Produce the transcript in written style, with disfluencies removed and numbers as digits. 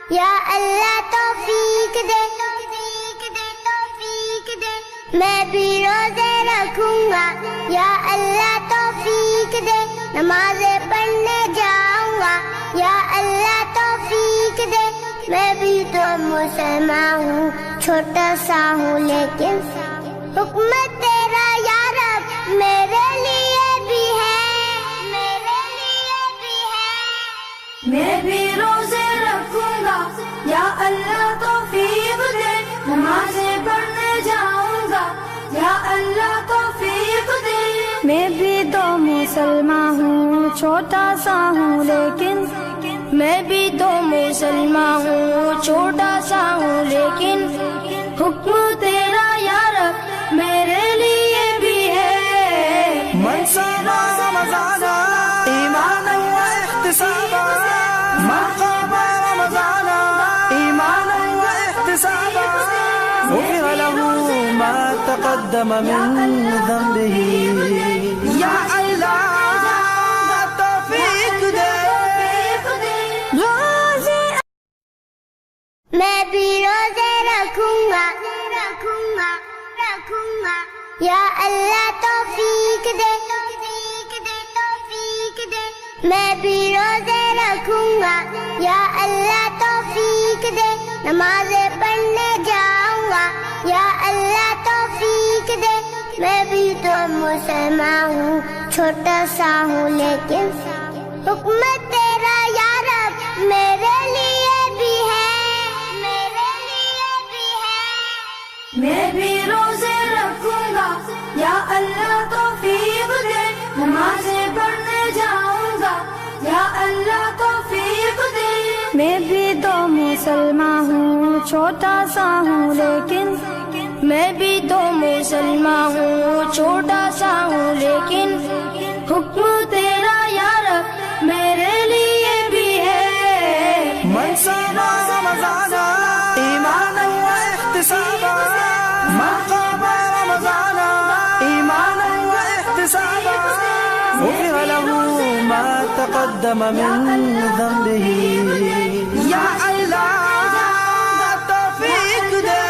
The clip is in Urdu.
یا اللہ توفیق دے، میں بھی روزے رکھوں گا، یا اللہ توفیق دے، نمازیں پڑھنے جاؤں گا، یا اللہ توفیق دے، میں بھی تو مسلمان ہوں، چھوٹا سا ہوں لیکن حکم تیرا یا رب میرے لیے بھی ہے، میرے لیے بھی ہے۔ میں بھی روزے رکھوں گا، یا اللہ توفیق دے، نمازیں پڑھنے جاؤں گا، یا اللہ توفیق دے۔ میں بھی تو مسلمان ہوں، چھوٹا سا ہوں لیکن میں بھی تو مسلمان ہوں، چھوٹا سا ہوں لیکن حکم تیرا یا رب میرے لیے بھی ہے۔ من صام رمضان ایمانا واحتسابا، من قام رمضان ایمانا واحتسابا، غفر له ما تقدم من ذنبه۔ یا اللہ توفیق دے، میں بھی روزے رکھوں گا، یا اللہ توفیق دے، میں بھی روزے رکھوں گا، یا اللہ توفیق دے، نمازیں پڑھنے جاؤں گا، یا اللہ توفیق دے، میں بھی تو مسلمان ہوں، چھوٹا سا ہوں لیکن حکم تیرا یا رب میرے لیے بھی ہے، میرے لیے بھی ہے۔ میں بھی روزے رکھوں گا، یا اللہ توفیق دے، نمازیں پڑھنے جاؤں گا، یا اللہ توفیق دے۔ میں بھی تو مسلمان ہوں، چھوٹا سا ہوں لیکن میں بھی تو مسلمان ہوں، چھوٹا سا ہوں لیکن حکم تیرا یا رب میرے لیے بھی ہے۔ من صام رمضان ایمانا واحتسابا، من قام رمضان ایمانا واحتسابا، غفر له ما تقدم من ذنبه۔ یا اللہ توفیق دے،